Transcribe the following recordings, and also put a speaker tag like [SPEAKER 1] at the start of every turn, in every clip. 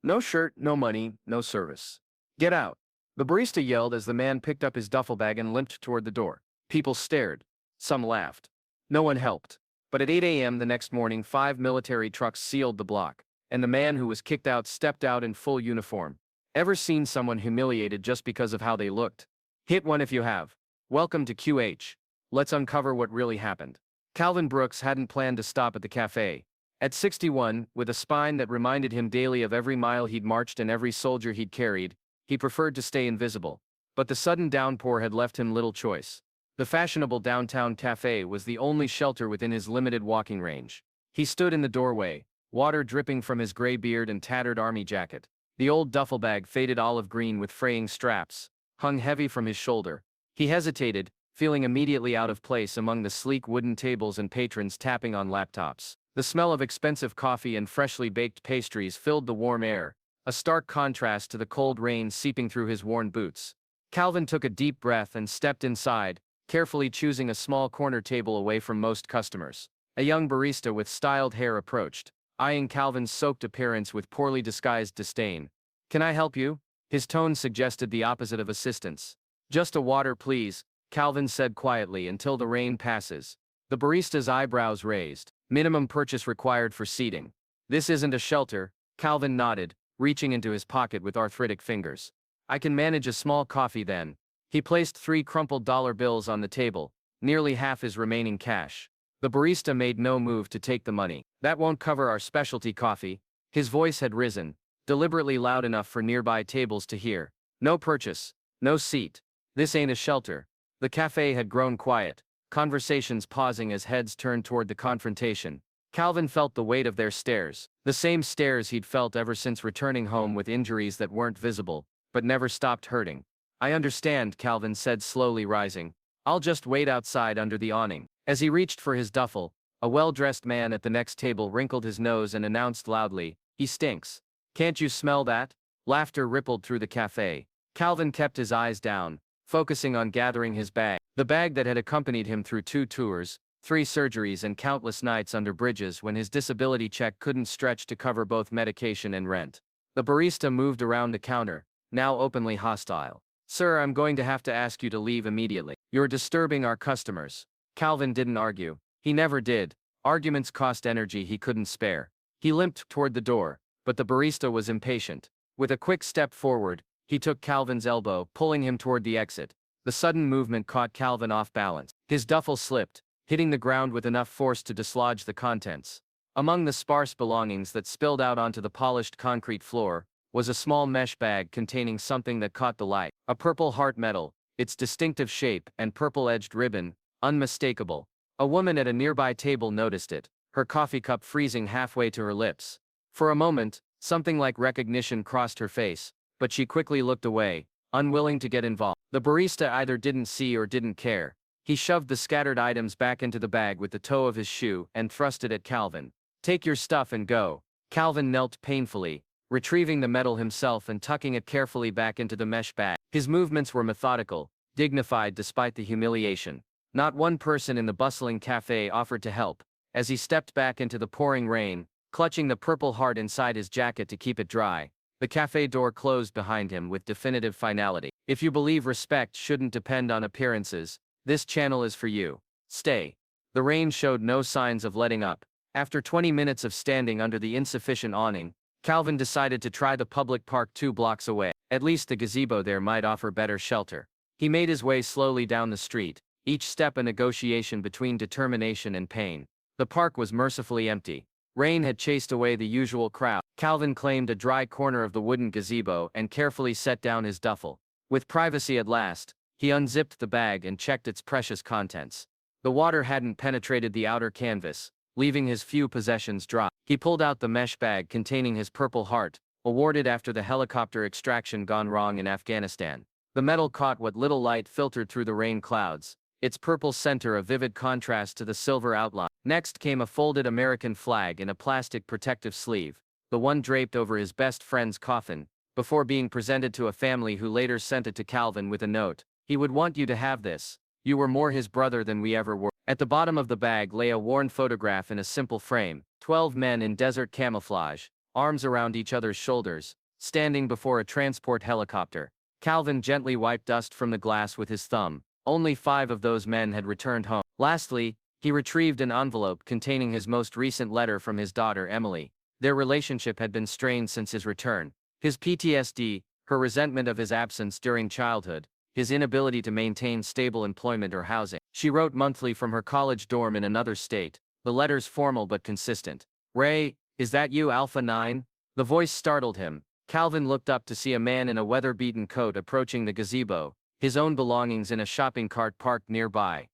[SPEAKER 1] No shirt, no money, no service. Get out. The barista yelled as the man picked up his duffel bag and limped toward the door. People stared. Some laughed. No one helped. But at 8 a.m. the next morning, 5 military trucks sealed the block, and the man who was kicked out stepped out in full uniform. Ever seen someone humiliated just because of how they looked? Hit one if you have. Welcome to QH. Let's uncover what really happened. Calvin Brooks hadn't planned to stop at the cafe. At 61, with a spine that reminded him daily of every mile he'd marched and every soldier he'd carried, he preferred to stay invisible. But the sudden downpour had left him little choice. The fashionable downtown cafe was the only shelter within his limited walking range. He stood in the doorway, water dripping from his gray beard and tattered army jacket. The old duffel bag, faded olive green with fraying straps, hung heavy from his shoulder. He hesitated, feeling immediately out of place among the sleek wooden tables and patrons tapping on laptops. The smell of expensive coffee and freshly baked pastries filled the warm air, a stark contrast to the cold rain seeping through his worn boots. Calvin took a deep breath and stepped inside, carefully choosing a small corner table away from most customers. A young barista with styled hair approached, eyeing Calvin's soaked appearance with poorly disguised disdain. "Can I help you?" His tone suggested the opposite of assistance. "Just a water, please," Calvin said quietly, "until the rain passes." The barista's eyebrows raised. "Minimum purchase required for seating." "This isn't a shelter," Calvin nodded, reaching into his pocket with arthritic fingers. "I can manage a small coffee then." He placed 3 crumpled dollar bills on the table, nearly half his remaining cash. The barista made no move to take the money. "That won't cover our specialty coffee." His voice had risen, deliberately loud enough for nearby tables to hear. "No purchase, no seat. This ain't a shelter." The cafe had grown quiet, conversations pausing as heads turned toward the confrontation. Calvin felt the weight of their stares, the same stares he'd felt ever since returning home with injuries that weren't visible, but never stopped hurting. "I understand," Calvin said, slowly rising. "I'll just wait outside under the awning." As he reached for his duffel, a well-dressed man at the next table wrinkled his nose and announced loudly, "He stinks. Can't you smell that?" Laughter rippled through the cafe. Calvin kept his eyes down, focusing on gathering his bag. The bag that had accompanied him through 2 tours, 3 surgeries and countless nights under bridges when his disability check couldn't stretch to cover both medication and rent. The barista moved around the counter, now openly hostile. "Sir, I'm going to have to ask you to leave immediately. You're disturbing our customers." Calvin didn't argue. He never did. Arguments cost energy he couldn't spare. He limped toward the door, but the barista was impatient. With a quick step forward, he took Calvin's elbow, pulling him toward the exit. The sudden movement caught Calvin off balance. His duffel slipped, hitting the ground with enough force to dislodge the contents. Among the sparse belongings that spilled out onto the polished concrete floor was a small mesh bag containing something that caught the light. A purple heart medal, its distinctive shape and purple-edged ribbon, unmistakable. A woman at a nearby table noticed it, her coffee cup freezing halfway to her lips. For a moment, something like recognition crossed her face, but she quickly looked away, unwilling to get involved. The barista either didn't see or didn't care. He shoved the scattered items back into the bag with the toe of his shoe and thrust it at Calvin. "Take your stuff and go." Calvin knelt painfully, retrieving the medal himself and tucking it carefully back into the mesh bag. His movements were methodical, dignified despite the humiliation. Not one person in the bustling cafe offered to help. As he stepped back into the pouring rain, clutching the purple heart inside his jacket to keep it dry, the cafe door closed behind him with definitive finality. If you believe respect shouldn't depend on appearances, this channel is for you. Stay. The rain showed no signs of letting up. After 20 minutes of standing under the insufficient awning, Calvin decided to try the public park 2 blocks away. At least the gazebo there might offer better shelter. He made his way slowly down the street, each step a negotiation between determination and pain. The park was mercifully empty. Rain had chased away the usual crowd. Calvin claimed a dry corner of the wooden gazebo and carefully set down his duffel. With privacy at last, he unzipped the bag and checked its precious contents. The water hadn't penetrated the outer canvas, leaving his few possessions dry. He pulled out the mesh bag containing his purple heart, awarded after the helicopter extraction gone wrong in Afghanistan. The metal caught what little light filtered through the rain clouds, its purple center a vivid contrast to the silver outline. Next came a folded American flag in a plastic protective sleeve, the one draped over his best friend's coffin, before being presented to a family who later sent it to Calvin with a note. "He would want you to have this. You were more his brother than we ever were." At the bottom of the bag lay a worn photograph in a simple frame, 12 men in desert camouflage, arms around each other's shoulders, standing before a transport helicopter. Calvin gently wiped dust from the glass with his thumb. Only 5 of those men had returned home. Lastly, he retrieved an envelope containing his most recent letter from his daughter Emily. Their relationship had been strained since his return. His PTSD, her resentment of his absence during childhood, his inability to maintain stable employment or housing. She wrote monthly from her college dorm in another state, the letters formal but consistent. "Ray, is that you, Alpha 9? The voice startled him. Calvin looked up to see a man in a weather-beaten coat approaching the gazebo, his own belongings in a shopping cart parked nearby.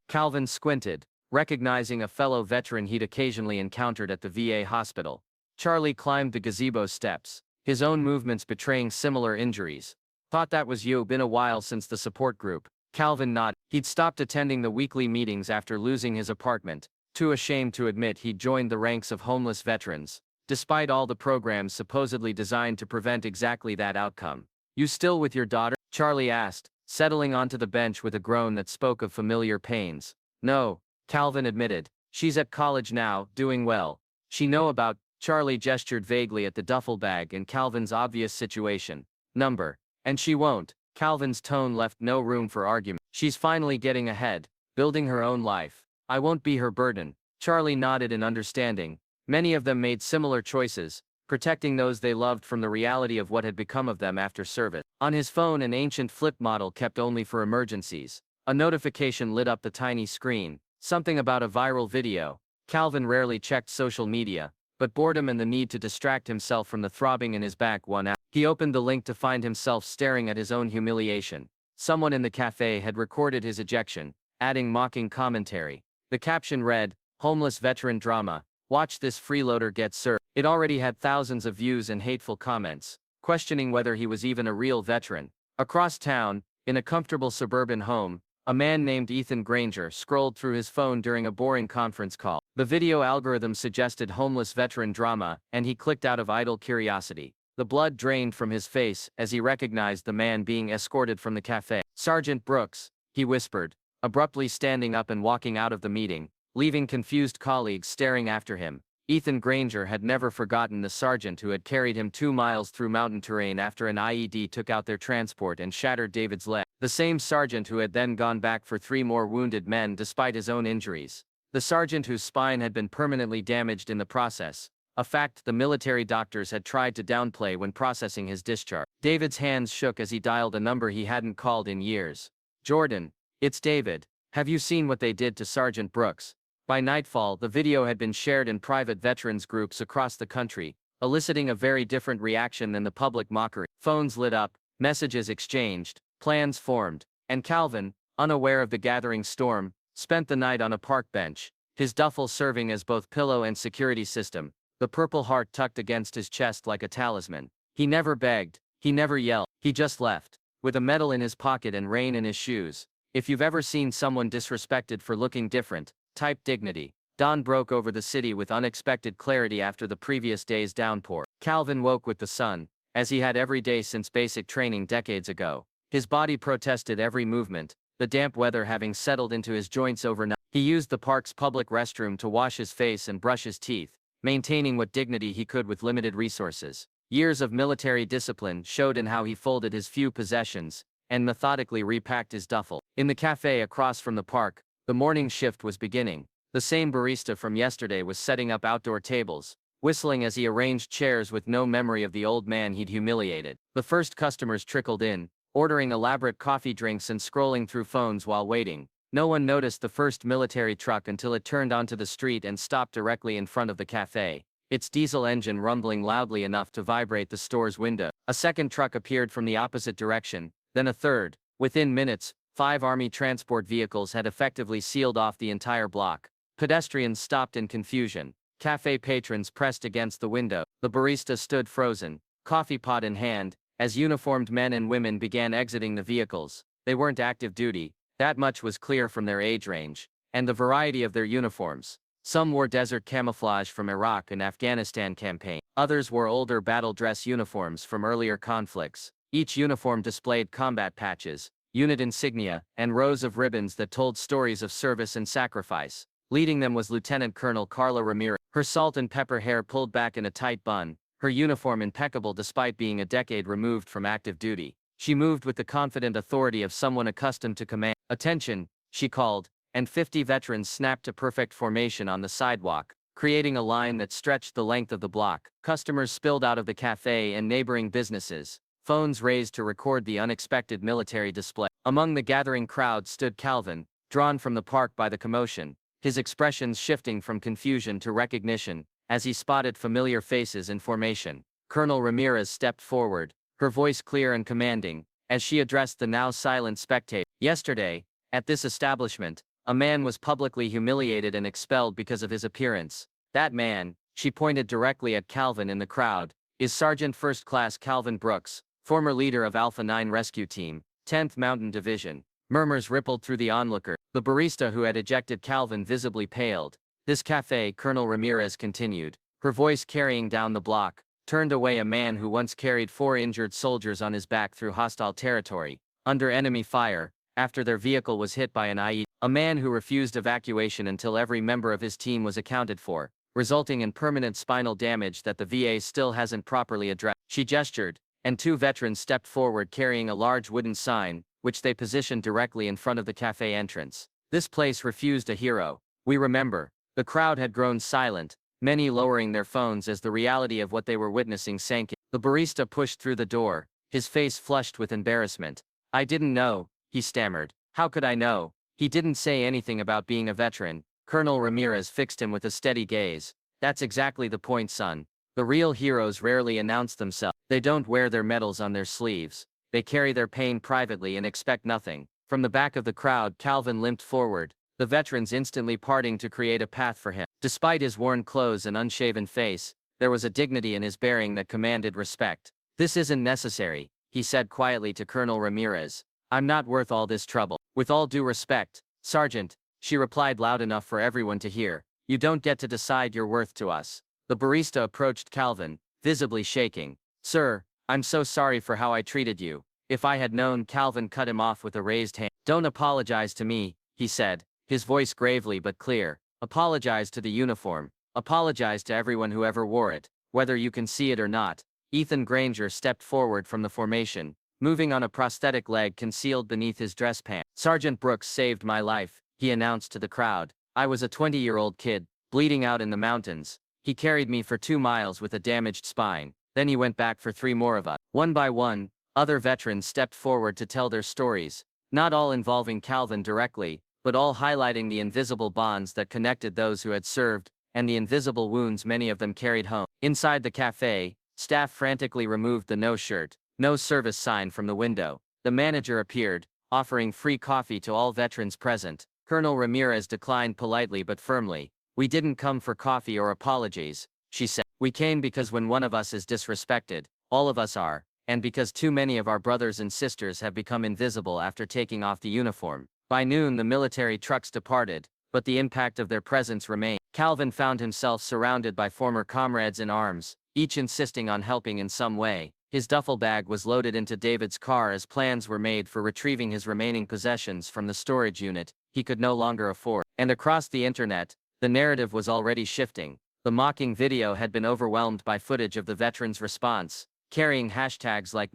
[SPEAKER 1] Calvin squinted, recognizing a fellow veteran he'd occasionally encountered at the VA hospital. Charlie climbed the gazebo steps, his own movements betraying similar injuries. "Thought that was you. Been a while since the support group." Calvin nodded. He'd stopped attending the weekly meetings after losing his apartment, too ashamed to admit he'd joined the ranks of homeless veterans, despite all the programs supposedly designed to prevent exactly that outcome. "You still with your daughter?" Charlie asked, settling onto the bench with a groan that spoke of familiar pains. "No," Calvin admitted. "She's at college now, doing well. She know about..." Charlie gestured vaguely at the duffel bag and Calvin's obvious situation. "Number. And she won't." Calvin's tone left no room for argument. "She's finally getting ahead, building her own life. I won't be her burden." Charlie nodded in understanding. Many of them made similar choices, protecting those they loved from the reality of what had become of them after service. On his phone, an ancient flip model kept only for emergencies. A notification lit up the tiny screen, something about a viral video. Calvin rarely checked social media, but boredom and the need to distract himself from the throbbing in his back won out. He opened the link to find himself staring at his own humiliation. Someone in the cafe had recorded his ejection, adding mocking commentary. The caption read, "Homeless veteran drama. Watch this freeloader get served." It already had thousands of views and hateful comments, questioning whether he was even a real veteran. Across town, in a comfortable suburban home, a man named Ethan Granger scrolled through his phone during a boring conference call. The video algorithm suggested homeless veteran drama, and he clicked out of idle curiosity. The blood drained from his face as he recognized the man being escorted from the cafe. "Sergeant Brooks," he whispered, abruptly standing up and walking out of the meeting, leaving confused colleagues staring after him. Ethan Granger had never forgotten the sergeant who had carried him 2 miles through mountain terrain after an IED took out their transport and shattered David's leg. The same sergeant who had then gone back for 3 more wounded men despite his own injuries. The sergeant whose spine had been permanently damaged in the process, a fact the military doctors had tried to downplay when processing his discharge. David's hands shook as he dialed a number he hadn't called in years. "Jordan, it's David. Have you seen what they did to Sergeant Brooks?" By nightfall, the video had been shared in private veterans groups across the country, eliciting a very different reaction than the public mockery. Phones lit up, messages exchanged, plans formed, and Calvin, unaware of the gathering storm, spent the night on a park bench, his duffel serving as both pillow and security system, the Purple Heart tucked against his chest like a talisman. He never begged, he never yelled, he just left, with a medal in his pocket and rain in his shoes. If you've ever seen someone disrespected for looking different, type dignity. Dawn broke over the city with unexpected clarity after the previous day's downpour. Calvin woke with the sun, as he had every day since basic training decades ago. His body protested every movement, the damp weather having settled into his joints overnight. He used the park's public restroom to wash his face and brush his teeth, maintaining what dignity he could with limited resources. Years of military discipline showed in how he folded his few possessions and methodically repacked his duffel. In the cafe across from the park, the morning shift was beginning. The same barista from yesterday was setting up outdoor tables, whistling as he arranged chairs with no memory of the old man he'd humiliated. The first customers trickled in, ordering elaborate coffee drinks and scrolling through phones while waiting. No one noticed the first military truck until it turned onto the street and stopped directly in front of the cafe, its diesel engine rumbling loudly enough to vibrate the store's window. A second truck appeared from the opposite direction, then a third. Within minutes, 5 Army transport vehicles had effectively sealed off the entire block. Pedestrians stopped in confusion. Cafe patrons pressed against the window. The barista stood frozen, coffee pot in hand, as uniformed men and women began exiting the vehicles. They weren't active duty, that much was clear from their age range, and the variety of their uniforms. Some wore desert camouflage from Iraq and Afghanistan campaign. Others wore older battle dress uniforms from earlier conflicts. Each uniform displayed combat patches, unit insignia, and rows of ribbons that told stories of service and sacrifice. Leading them was Lieutenant Colonel Carla Ramirez, her salt and pepper hair pulled back in a tight bun, her uniform impeccable despite being a decade removed from active duty. She moved with the confident authority of someone accustomed to command. "Attention," she called, and 50 veterans snapped to perfect formation on the sidewalk, creating a line that stretched the length of the block. Customers spilled out of the cafe and neighboring businesses, phones raised to record the unexpected military display. Among the gathering crowd stood Calvin, drawn from the park by the commotion, his expressions shifting from confusion to recognition as he spotted familiar faces in formation. Colonel Ramirez stepped forward, her voice clear and commanding, as she addressed the now silent spectator. "Yesterday, at this establishment, a man was publicly humiliated and expelled because of his appearance. That man," she pointed directly at Calvin in the crowd, "is Sergeant First Class Calvin Brooks, former leader of Alpha 9 Rescue Team, 10th Mountain Division." Murmurs rippled through the onlooker. The barista who had ejected Calvin visibly paled. "This cafe," Colonel Ramirez continued, her voice carrying down the block, "turned away a man who once carried 4 injured soldiers on his back through hostile territory, under enemy fire, after their vehicle was hit by an IED. A man who refused evacuation until every member of his team was accounted for, resulting in permanent spinal damage that the VA still hasn't properly addressed." She gestured, and 2 veterans stepped forward carrying a large wooden sign, which they positioned directly in front of the cafe entrance. "This place refused a hero. We remember." The crowd had grown silent, many lowering their phones as the reality of what they were witnessing sank in. The barista pushed through the door, his face flushed with embarrassment. "I didn't know," he stammered. "How could I know?" "He didn't say anything about being a veteran." Colonel Ramirez fixed him with a steady gaze. "That's exactly the point, son. The real heroes rarely announce themselves. They don't wear their medals on their sleeves. They carry their pain privately and expect nothing." From the back of the crowd, Calvin limped forward, the veterans instantly parting to create a path for him. Despite his worn clothes and unshaven face, there was a dignity in his bearing that commanded respect. "This isn't necessary," he said quietly to Colonel Ramirez. "I'm not worth all this trouble." "With all due respect, Sergeant," she replied loud enough for everyone to hear, "you don't get to decide your worth to us." The barista approached Calvin, visibly shaking. "Sir, I'm so sorry for how I treated you." "If I had known," Calvin cut him off with a raised hand. "Don't apologize to me," he said, his voice gravely but clear. "Apologize to the uniform. Apologize to everyone who ever wore it, whether you can see it or not." Ethan Granger stepped forward from the formation, moving on a prosthetic leg concealed beneath his dress pants. "Sergeant Brooks saved my life," he announced to the crowd. "I was a 20-year-old kid, bleeding out in the mountains. He carried me for 2 miles with a damaged spine. Then he went back for 3 more of us." One by one, other veterans stepped forward to tell their stories, not all involving Calvin directly, but all highlighting the invisible bonds that connected those who had served, and the invisible wounds many of them carried home. Inside the cafe, staff frantically removed the "no shirt, no service" sign from the window. The manager appeared, offering free coffee to all veterans present. Colonel Ramirez declined politely but firmly. "We didn't come for coffee or apologies," she said. "We came because when one of us is disrespected, all of us are, and because too many of our brothers and sisters have become invisible after taking off the uniform." By noon the military trucks departed, but the impact of their presence remained. Calvin found himself surrounded by former comrades in arms, each insisting on helping in some way. His duffel bag was loaded into David's car as plans were made for retrieving his remaining possessions from the storage unit he could no longer afford. And across the internet, the narrative was already shifting. The mocking video had been overwhelmed by footage of the veterans' response, carrying hashtags like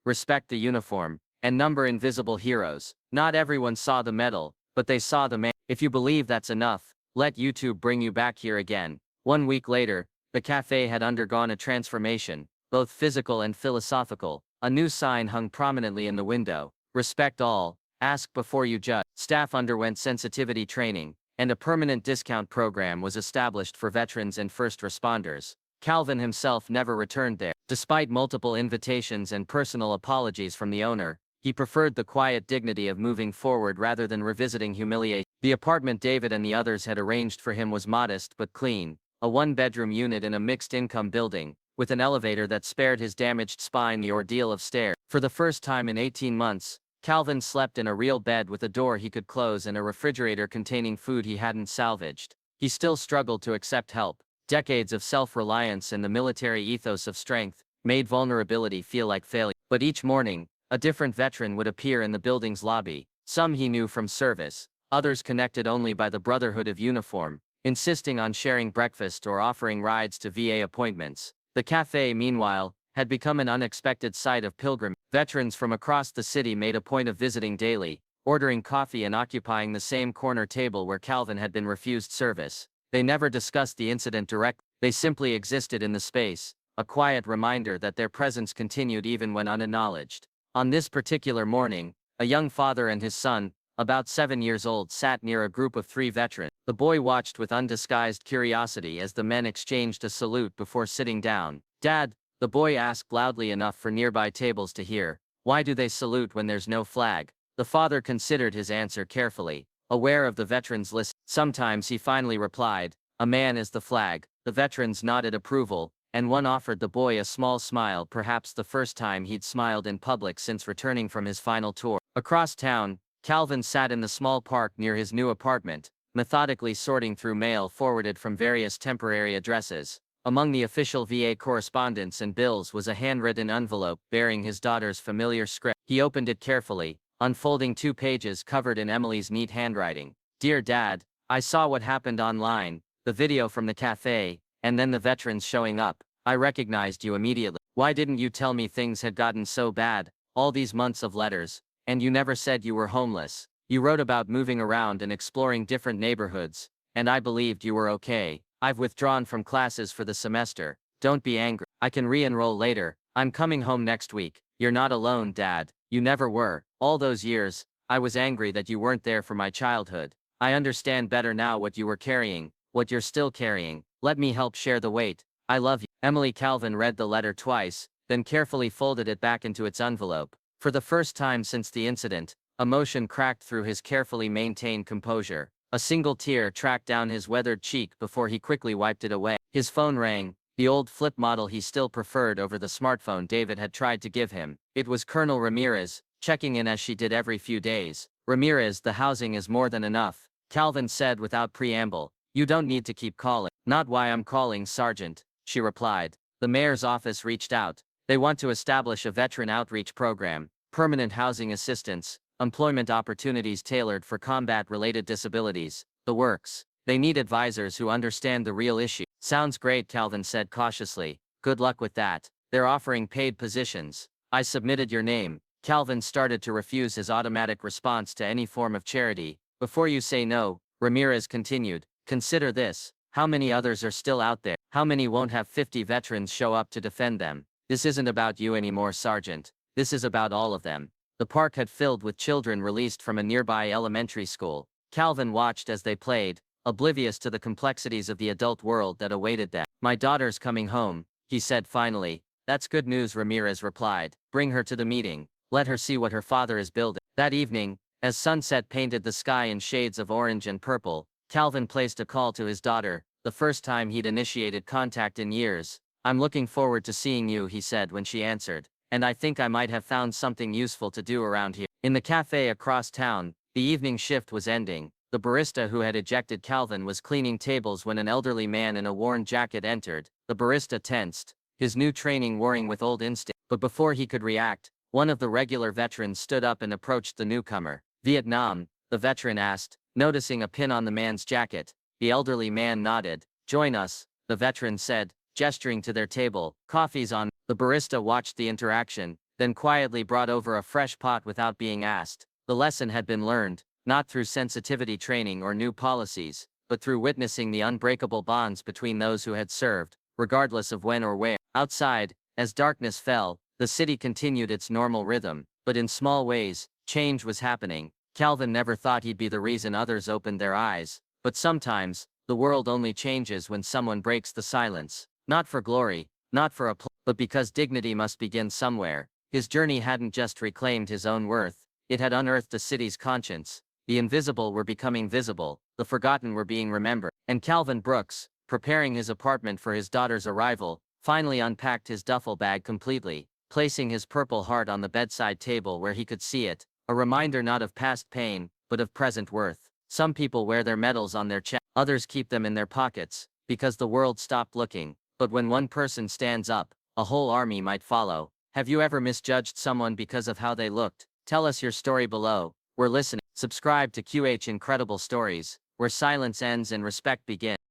[SPEAKER 1] #respect the uniform, and #invisible heroes. Not everyone saw the medal, but they saw the man. If you believe that's enough, let YouTube bring you back here again. 1 week later, the cafe had undergone a transformation, both physical and philosophical. A new sign hung prominently in the window: "Respect all, ask before you judge." Staff underwent sensitivity training, and a permanent discount program was established for veterans and first responders. Calvin himself never returned there. Despite multiple invitations and personal apologies from the owner, he preferred the quiet dignity of moving forward rather than revisiting humiliation. The apartment David and the others had arranged for him was modest but clean, a 1-bedroom unit in a mixed-income building, with an elevator that spared his damaged spine the ordeal of stairs. For the first time in 18 months, Calvin slept in a real bed with a door he could close and a refrigerator containing food he hadn't salvaged. He still struggled to accept help. Decades of self-reliance and the military ethos of strength made vulnerability feel like failure. But each morning, a different veteran would appear in the building's lobby. Some he knew from service,
[SPEAKER 2] Others connected only by the brotherhood of uniform, insisting on sharing breakfast or offering rides to VA appointments. The cafe, meanwhile, had become an unexpected site of pilgrimage. Veterans from across the city made a point of visiting daily, ordering coffee and occupying the same corner table where Calvin had been refused service. They never discussed the incident directly, they simply existed in the space, a quiet reminder that their presence continued even when unacknowledged. On this particular morning, a young father and his son, about 7 years old, sat near a group of 3 veterans. The boy watched with undisguised curiosity as the men exchanged a salute before sitting down. "Dad," the boy asked loudly enough for nearby tables to hear, "why do they salute when there's no flag?" The father considered his answer carefully, aware of the veteran's list. Sometimes he finally replied, "A man is the flag." The veterans nodded approval, and one offered the boy a small smile, perhaps the first time he'd smiled in public since returning from his final tour. Across town, Calvin sat in the small park near his new apartment, methodically sorting through mail forwarded from various temporary addresses. Among the official VA correspondence and bills was a handwritten envelope bearing his daughter's familiar script. He opened it carefully, unfolding 2 pages covered in Emily's neat handwriting. "Dear Dad, I saw what happened online, the video from the cafe, and then the veterans showing up. I recognized you immediately. Why didn't you tell me things had gotten so bad, all these months of letters, and you never said you were homeless? You wrote about moving around and exploring different neighborhoods, and I believed you were okay. I've withdrawn from classes for the semester. Don't be angry. I can re-enroll later. I'm coming home next week. You're not alone, Dad. You never were. All those years, I was angry that you weren't there for my childhood. I understand better now what you were carrying, what you're still carrying. Let me help share the weight. I love you." Emily. Calvin read the letter twice, then carefully folded it back into its envelope. For the first time since the incident, emotion cracked through his carefully maintained composure. A single tear tracked down his weathered cheek before he quickly wiped it away. His phone rang, the old flip model he still preferred over the smartphone David had tried to give him. It was Colonel Ramirez, checking in as she did every few days. "Ramirez, the housing is more than enough," Calvin said without preamble. "You don't need to keep calling." "Not why I'm calling, Sergeant," she replied. "The mayor's office reached out. They want to establish a veteran outreach program, permanent housing assistance, employment opportunities tailored for combat-related disabilities, the works. They need advisors who understand the real issue." "Sounds great," Calvin said cautiously. "Good luck with that. They're offering paid positions. I submitted your name." Calvin started to refuse his automatic response to any form of charity. "Before you say no," Ramirez continued, "consider this. How many others are still out there? How many won't have 50 veterans show up to defend them? This isn't about you anymore, Sergeant. This is about all of them." The park had filled with children released from a nearby elementary school. Calvin watched as they played, oblivious to the complexities of the adult world that awaited them. "My daughter's coming home," he said finally. "That's good news," Ramirez replied. "Bring her to the meeting. Let her see what her father is building." That evening, as sunset painted the sky in shades of orange and purple, Calvin placed a call to his daughter, the first time he'd initiated contact in years. "I'm looking forward to seeing you," he said when she answered. "And I think I might have found something useful to do around here." In the cafe across town, the evening shift was ending. The barista who had ejected Calvin was cleaning tables when an elderly man in a worn jacket entered. The barista tensed, his new training warring with old instinct. But before he could react, one of the regular veterans stood up and approached the newcomer. "Vietnam?" the veteran asked, noticing a pin on the man's jacket. The elderly man nodded. "Join us," the veteran said, gesturing to their table. "Coffee's on." The barista watched the interaction, then quietly brought over a fresh pot without being asked. The lesson had been learned, not through sensitivity training or new policies, but through witnessing the unbreakable bonds between those who had served, regardless of when or where. Outside, as darkness fell, the city continued its normal rhythm, but in small ways, change was happening. Calvin never thought he'd be the reason others opened their eyes, but sometimes, the world only changes when someone breaks the silence. Not for glory, not for applause, but because dignity must begin somewhere. His journey hadn't just reclaimed his own worth, it had unearthed the city's conscience. The invisible were becoming visible, the forgotten were being remembered. And Calvin Brooks, preparing his apartment for his daughter's arrival, finally unpacked his duffel bag completely, placing his Purple Heart on the bedside table where he could see it, a reminder not of past pain, but of present worth. Some people wear their medals on their chest, others keep them in their pockets, because the world stopped looking. But when one person stands up, a whole army might follow. Have you ever misjudged someone because of how they looked? Tell us your story below. We're listening. Subscribe to QH Incredible Stories, where silence ends and respect begins.